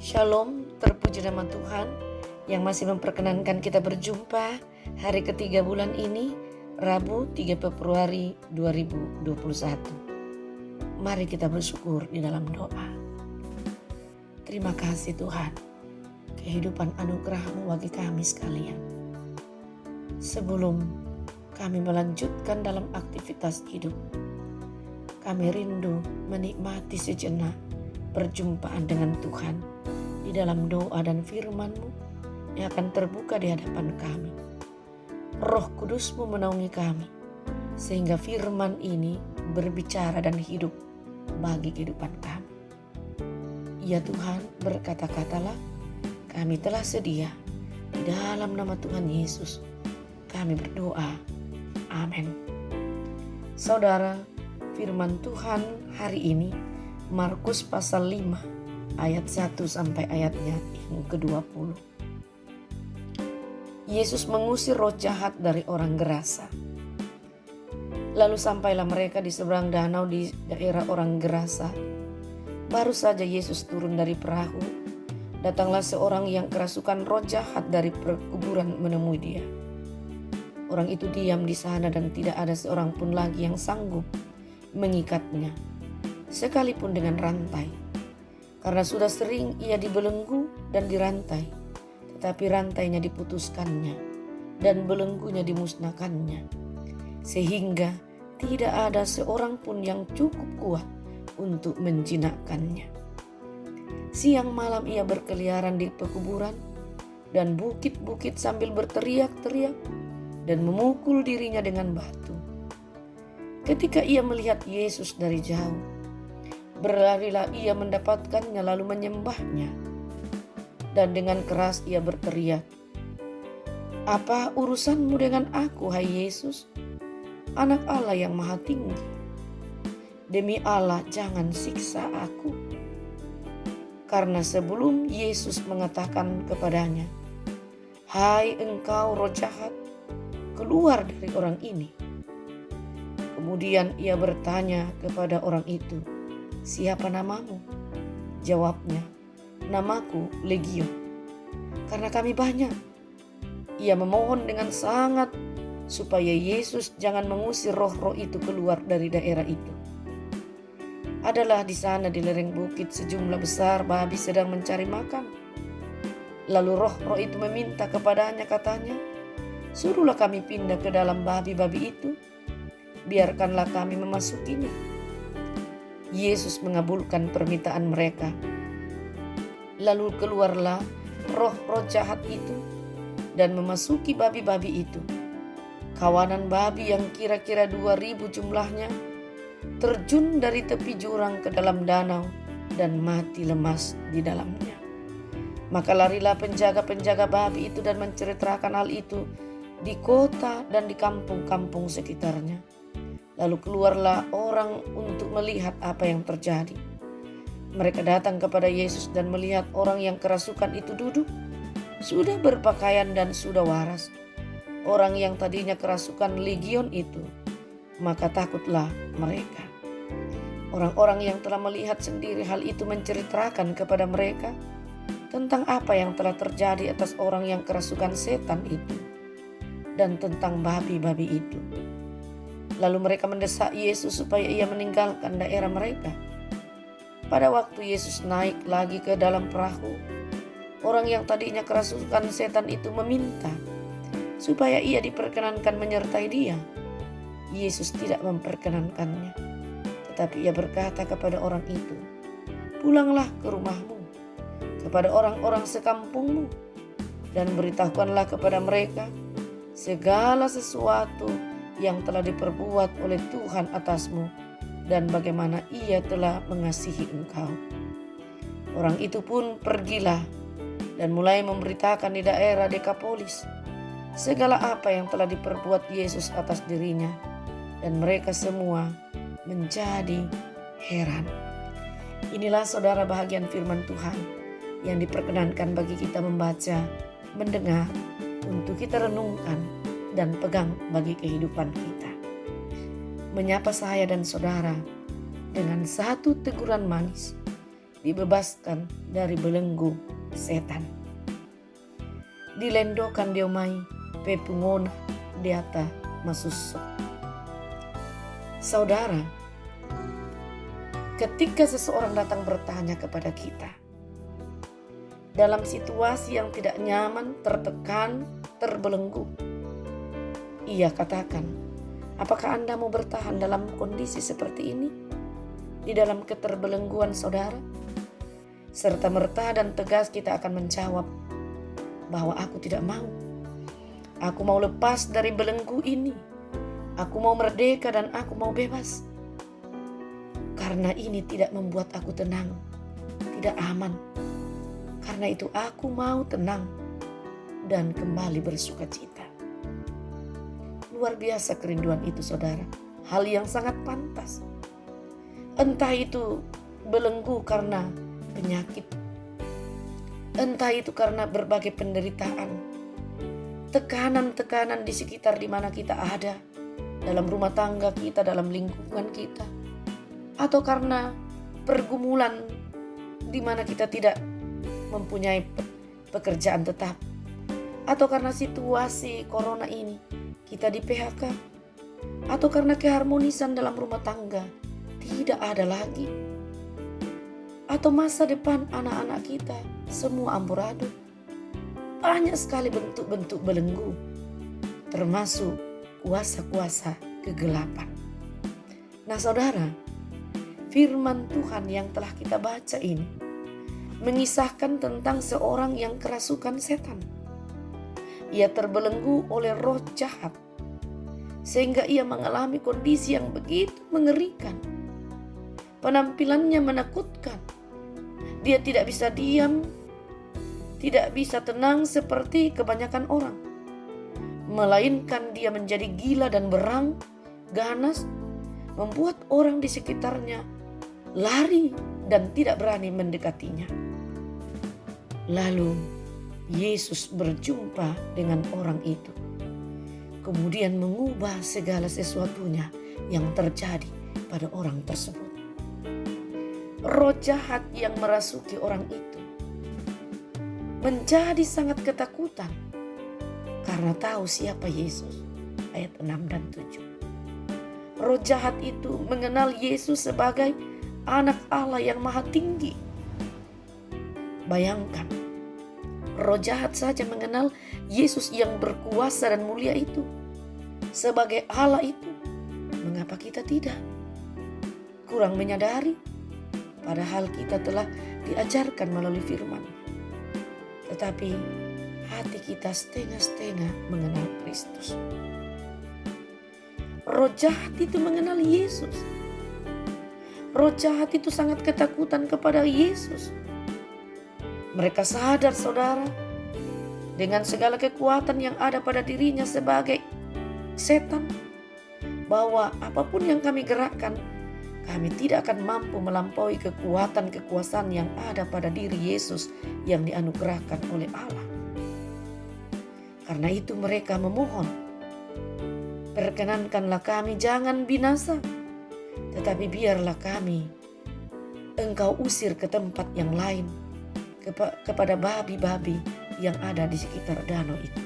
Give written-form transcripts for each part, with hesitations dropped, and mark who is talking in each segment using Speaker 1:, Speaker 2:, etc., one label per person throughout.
Speaker 1: Shalom, terpuji nama Tuhan yang masih memperkenankan kita berjumpa hari ketiga bulan ini, Rabu 3 Februari 2021. Mari kita bersyukur di dalam doa. Terima kasih Tuhan, kehidupan anugerah-Mu bagi kami sekalian. Sebelum kami melanjutkan dalam aktivitas hidup, kami rindu menikmati sejenak perjumpaan dengan Tuhan di dalam doa dan firman-Mu yang akan terbuka di hadapan kami. Roh Kudus-Mu menaungi kami sehingga firman ini berbicara dan hidup bagi kehidupan kami. Ya Tuhan, berkata-katalah, kami telah sedia. Di dalam nama Tuhan Yesus kami berdoa. Amin. Saudara, firman Tuhan hari ini Markus pasal 5 ayat 1 sampai ayatnya yang ke-20. Yesus mengusir roh jahat dari orang Gerasa. Lalu sampailah mereka di seberang danau di daerah orang Gerasa. Baru saja Yesus turun dari perahu, datanglah seorang yang kerasukan roh jahat dari perkuburan menemui dia. Orang itu diam di sana dan tidak ada seorang pun lagi yang sanggup mengikatnya, sekalipun dengan rantai. Karena sudah sering ia dibelenggu dan dirantai, tetapi rantainya diputuskannya dan belenggunya dimusnahkannya, sehingga tidak ada seorang pun yang cukup kuat untuk menjinakkannya. Siang malam ia berkeliaran di pekuburan dan bukit-bukit sambil berteriak-teriak dan memukul dirinya dengan batu. Ketika ia melihat Yesus dari jauh, berlarilah ia mendapatkannya lalu menyembahnya. Dan dengan keras ia berteriak, "Apa urusanmu dengan aku, hai Yesus, Anak Allah yang Maha Tinggi? Demi Allah, jangan siksa aku." Karena sebelum Yesus mengatakan kepadanya, "Hai engkau roh jahat, keluar dari orang ini." Kemudian ia bertanya kepada orang itu, "Siapa namamu?" Jawabnya, "Namaku Legion, karena kami banyak." Ia memohon dengan sangat supaya Yesus jangan mengusir roh-roh itu keluar dari daerah itu. Adalah di sana di lereng bukit sejumlah besar babi sedang mencari makan. Lalu roh-roh itu meminta kepadanya, katanya, "Suruhlah kami pindah ke dalam babi-babi itu, biarkanlah kami memasukinya." Yesus mengabulkan permintaan mereka. Lalu keluarlah roh-roh jahat itu dan memasuki babi-babi itu. Kawanan babi yang kira-kira 2.000 jumlahnya terjun dari tepi jurang ke dalam danau dan mati lemas di dalamnya. Maka larilah penjaga-penjaga babi itu dan menceritakan hal itu di kota dan di kampung-kampung sekitarnya. Lalu keluarlah orang untuk melihat apa yang terjadi. Mereka datang kepada Yesus dan melihat orang yang kerasukan itu duduk, sudah berpakaian dan sudah waras. Orang yang tadinya kerasukan legion itu, maka takutlah mereka. Orang-orang yang telah melihat sendiri hal itu menceritakan kepada mereka tentang apa yang telah terjadi atas orang yang kerasukan setan itu dan tentang babi-babi itu. Lalu mereka mendesak Yesus supaya ia meninggalkan daerah mereka. Pada waktu Yesus naik lagi ke dalam perahu, orang yang tadinya kerasukan setan itu meminta supaya ia diperkenankan menyertai dia. Yesus tidak memperkenankannya, tetapi ia berkata kepada orang itu, "Pulanglah ke rumahmu, kepada orang-orang sekampungmu, dan beritahukanlah kepada mereka segala sesuatu yang telah diperbuat oleh Tuhan atasmu dan bagaimana ia telah mengasihi engkau." Orang itu pun pergilah dan mulai memberitakan di daerah Dekapolis segala apa yang telah diperbuat Yesus atas dirinya, dan mereka semua menjadi heran. Inilah saudara bahagian firman Tuhan yang diperkenankan bagi kita membaca, mendengar, untuk kita renungkan dan pegang bagi kehidupan kita. Menyapa saya dan saudara dengan satu teguran manis dibebaskan dari belenggu setan. Dilendokan diomai pepungona diata masuso. Saudara, ketika seseorang datang bertanya kepada kita dalam situasi yang tidak nyaman, tertekan, terbelenggu, ia katakan, apakah Anda mau bertahan dalam kondisi seperti ini? Di dalam keterbelengguan saudara? Serta merta dan tegas kita akan menjawab bahwa aku tidak mau. Aku mau lepas dari belenggu ini. Aku mau merdeka dan aku mau bebas. Karena ini tidak membuat aku tenang, tidak aman. Karena itu aku mau tenang dan kembali bersukacita. Luar biasa kerinduan itu saudara. Hal yang sangat pantas. Entah itu belenggu karena penyakit. Entah itu karena berbagai penderitaan. Tekanan-tekanan di sekitar di mana kita ada. Dalam rumah tangga kita, dalam lingkungan kita. Atau karena pergumulan di mana kita tidak mempunyai pekerjaan tetap. Atau karena situasi corona ini kita di PHK. Atau karena keharmonisan dalam rumah tangga tidak ada lagi. Atau masa depan anak-anak kita semua amburadul. Banyak sekali bentuk-bentuk belenggu, termasuk kuasa-kuasa kegelapan. Nah saudara, firman Tuhan yang telah kita baca ini mengisahkan tentang seorang yang kerasukan setan. Ia terbelenggu oleh roh jahat, sehingga ia mengalami kondisi yang begitu mengerikan. Penampilannya menakutkan. Dia tidak bisa diam, tidak bisa tenang seperti kebanyakan orang. Melainkan dia menjadi gila dan berang, ganas, membuat orang di sekitarnya lari dan tidak berani mendekatinya. Lalu Yesus berjumpa dengan orang itu. Kemudian mengubah segala sesuatunya yang terjadi pada orang tersebut. Roh jahat yang merasuki orang itu menjadi sangat ketakutan karena tahu siapa Yesus. Ayat 6 dan 7. Roh jahat itu mengenal Yesus sebagai anak Allah yang maha tinggi. Bayangkan, roh jahat saja mengenal Yesus yang berkuasa dan mulia itu sebagai Allah itu. Mengapa kita tidak? Kurang menyadari, padahal kita telah diajarkan melalui firman. Tetapi hati kita setengah-setengah mengenal Kristus. Roh jahat itu mengenal Yesus. Roh jahat itu sangat ketakutan kepada Yesus. Mereka sadar saudara, dengan segala kekuatan yang ada pada dirinya sebagai setan, bahwa apapun yang kami gerakkan, kami tidak akan mampu melampaui kekuatan kekuasaan yang ada pada diri Yesus yang dianugerahkan oleh Allah. Karena itu mereka memohon, perkenankanlah kami jangan binasa, tetapi biarlah kami Engkau usir ke tempat yang lain, kepada babi-babi yang ada di sekitar danau itu.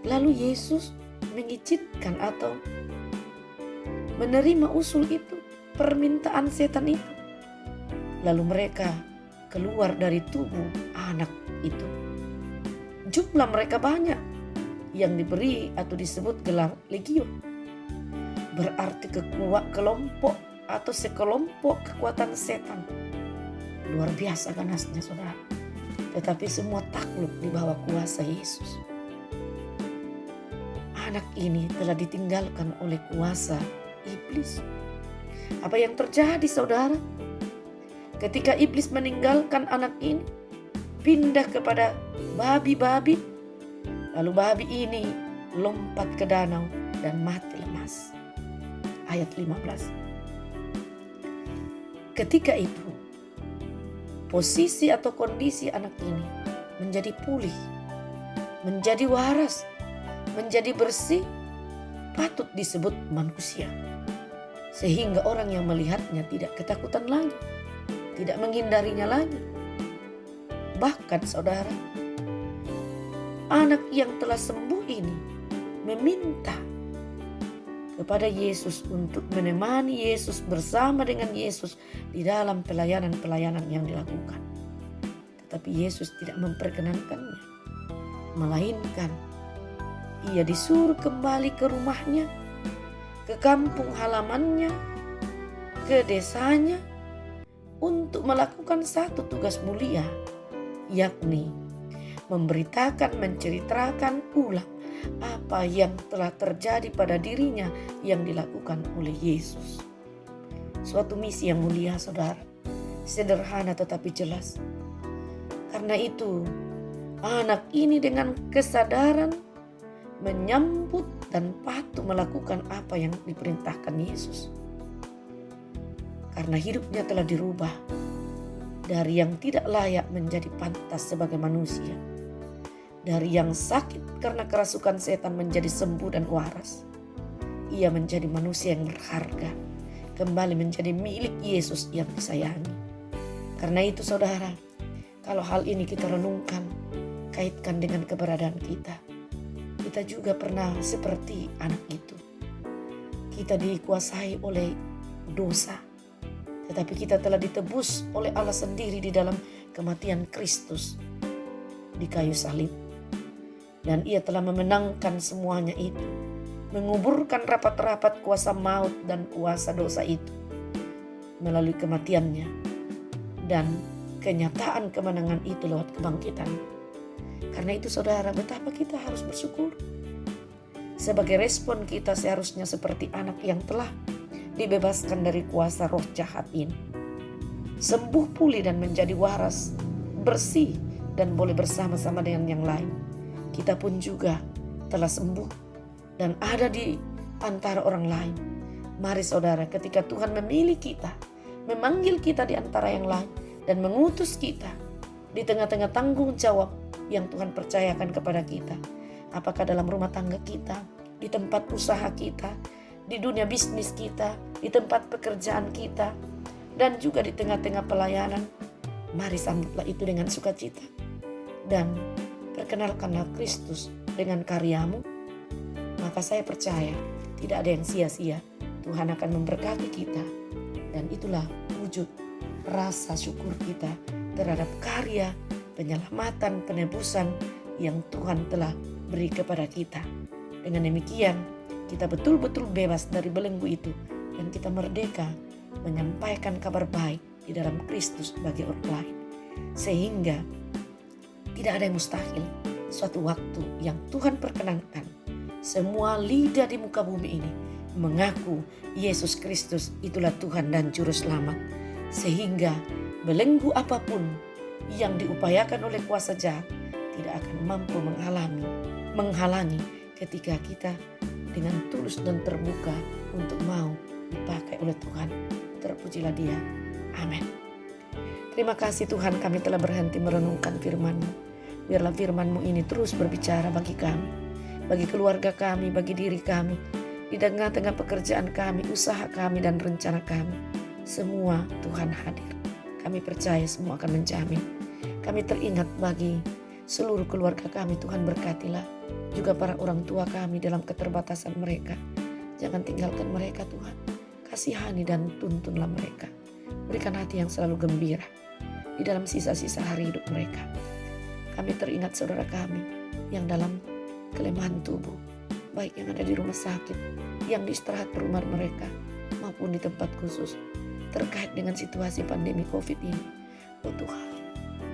Speaker 1: Lalu Yesus mengizinkan atau menerima usul itu, permintaan setan itu. Lalu mereka keluar dari tubuh anak itu. Jumlah mereka banyak, yang diberi atau disebut gelar legio. Berarti kelompok atau sekelompok kekuatan setan. Luar biasa ganasnya saudara. Tetapi semua takluk di bawah kuasa Yesus. Anak ini telah ditinggalkan oleh kuasa iblis. Apa yang terjadi saudara? Ketika iblis meninggalkan anak ini, pindah kepada babi-babi. Lalu babi ini lompat ke danau dan mati lemas. Ayat 15. Ketika itu, posisi atau kondisi anak ini menjadi pulih, menjadi waras, menjadi bersih, patut disebut manusia. sehingga orang yang melihatnya tidak ketakutan lagi, tidak menghindarinya lagi. Bahkan saudara, anak yang telah sembuh ini meminta kepada Yesus untuk menemani Yesus, bersama dengan Yesus di dalam pelayanan-pelayanan yang dilakukan. Tetapi Yesus tidak memperkenankannya, melainkan ia disuruh kembali ke rumahnya, ke kampung halamannya, ke desanya, untuk melakukan satu tugas mulia, yakni memberitakan, menceritakan ulang apa yang telah terjadi pada dirinya yang dilakukan oleh Yesus. Suatu misi yang mulia, saudara. Sederhana tetapi jelas. Karena itu, anak ini dengan kesadaran menyambut dan patuh melakukan apa yang diperintahkan Yesus. Karena hidupnya telah dirubah dari yang tidak layak menjadi pantas sebagai manusia. Dari yang sakit karena kerasukan setan menjadi sembuh dan waras. Ia menjadi manusia yang berharga, kembali menjadi milik Yesus yang disayangi. Karena itu saudara, kalau hal ini kita renungkan, kaitkan dengan keberadaan kita. Kita juga pernah seperti anak itu. Kita dikuasai oleh dosa, tetapi kita telah ditebus oleh Allah sendiri di dalam kematian Kristus di kayu salib. Dan ia telah memenangkan semuanya itu, menguburkan rapat-rapat kuasa maut dan kuasa dosa itu melalui kematiannya dan kenyataan kemenangan itu lewat kebangkitan. Karena itu saudara, betapa kita harus bersyukur. Sebagai respon kita seharusnya seperti anak yang telah dibebaskan dari kuasa roh jahat ini, sembuh pulih dan menjadi waras, bersih dan boleh bersama-sama dengan yang lain. Kita pun juga telah sembuh dan ada di antara orang lain. Mari saudara, ketika Tuhan memilih kita, memanggil kita di antara yang lain, dan mengutus kita di tengah-tengah tanggung jawab yang Tuhan percayakan kepada kita. Apakah dalam rumah tangga kita, di tempat usaha kita, di dunia bisnis kita, di tempat pekerjaan kita, dan juga di tengah-tengah pelayanan. Mari sambutlah itu dengan sukacita. Dan perkenalkanlah Kristus dengan karyamu, maka saya percaya tidak ada yang sia-sia. Tuhan akan memberkati kita, dan itulah wujud rasa syukur kita terhadap karya penyelamatan, penebusan yang Tuhan telah beri kepada kita. Dengan demikian, kita betul-betul bebas dari belenggu itu, dan kita merdeka menyampaikan kabar baik di dalam Kristus bagi orang lain. Sehingga tidak ada yang mustahil. Suatu waktu yang Tuhan perkenankan, semua lidah di muka bumi ini mengaku Yesus Kristus itulah Tuhan dan Juru Selamat. Sehingga belenggu apapun yang diupayakan oleh kuasa jahat tidak akan mampu menghalangi ketika kita dengan tulus dan terbuka untuk mau dipakai oleh Tuhan. Terpujilah Dia. Amin. Terima kasih Tuhan, kami telah berhenti merenungkan firman-Mu. Biarlah firman-Mu ini terus berbicara bagi kami, bagi keluarga kami, bagi diri kami, di tengah-tengah pekerjaan kami, usaha kami, dan rencana kami. Semua Tuhan hadir. Kami percaya semua akan menjamin. Kami teringat bagi seluruh keluarga kami, Tuhan berkatilah. Juga para orang tua kami dalam keterbatasan mereka. Jangan tinggalkan mereka Tuhan. Kasihani dan tuntunlah mereka. Berikan hati yang selalu gembira di dalam sisa-sisa hari hidup mereka. Kami teringat saudara kami yang dalam kelemahan tubuh, baik yang ada di rumah sakit, yang di istirahat rumah mereka, maupun di tempat khusus, terkait dengan situasi pandemi COVID ini. Oh Tuhan,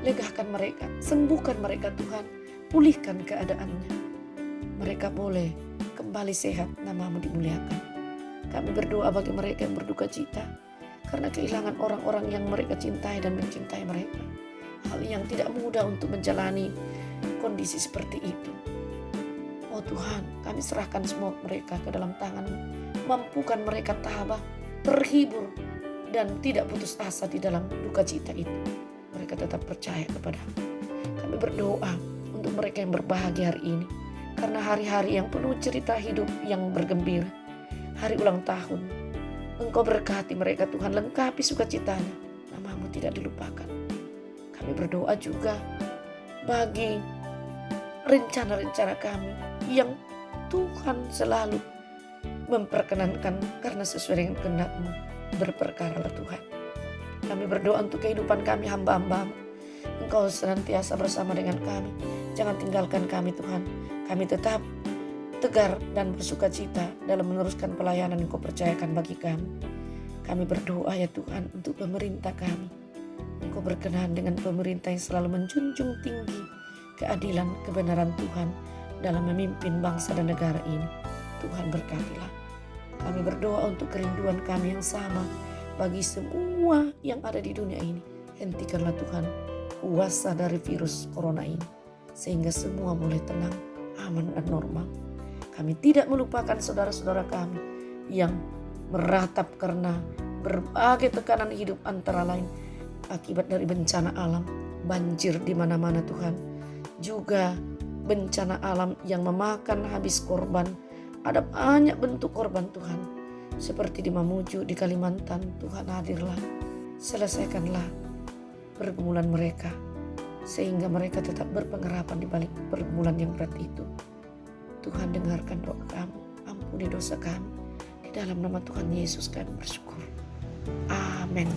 Speaker 1: legahkan mereka, sembuhkan mereka Tuhan, pulihkan keadaannya. Mereka boleh kembali sehat, nama-Mu dimuliakan. Kami berdoa bagi mereka yang berduka cita, karena kehilangan orang-orang yang mereka cintai dan mencintai mereka. Hal yang tidak mudah untuk menjalani kondisi seperti itu. Oh Tuhan, kami serahkan semua mereka ke dalam tangan-Mu. Mampukan mereka tabah, terhibur, dan tidak putus asa di dalam duka cita itu. Mereka tetap percaya kepada-Mu. Kami berdoa untuk mereka yang berbahagia hari ini, karena hari-hari yang penuh cerita hidup yang bergembira, hari ulang tahun, Engkau berkati mereka Tuhan, lengkapi sukacitanya. Namamu tidak dilupakan. Kami berdoa juga bagi rencana-rencana kami yang Tuhan selalu memperkenankan karena sesuai dengan kehendak-Mu. Berperkaralah Tuhan. Kami berdoa untuk kehidupan kami, hamba-hamba-Mu. Engkau senantiasa bersama dengan kami. Jangan tinggalkan kami Tuhan. Kami tetap tegar dan bersuka cita dalam meneruskan pelayanan yang Kau percayakan bagi kami. Kami berdoa ya Tuhan untuk pemerintah kami. Engkau berkenan dengan pemerintah yang selalu menjunjung tinggi keadilan, kebenaran Tuhan dalam memimpin bangsa dan negara ini. Tuhan berkatilah. Kami berdoa untuk kerinduan kami yang sama bagi semua yang ada di dunia ini. Hentikanlah Tuhan kuasa dari virus corona ini, sehingga semua boleh tenang, aman dan normal. Kami tidak melupakan saudara-saudara kami yang meratap karena berbagai tekanan hidup, antara lain akibat dari bencana alam, banjir di mana-mana Tuhan. Juga bencana alam yang memakan habis korban. Ada banyak bentuk korban Tuhan. Seperti di Mamuju, di Kalimantan, Tuhan hadirlah. Selesaikanlah pergumulan mereka, sehingga mereka tetap berpengharapan di balik pergumulan yang berat itu. Tuhan dengarkan doa kami, ampuni dosa kami. Di dalam nama Tuhan Yesus kami bersyukur. Amin.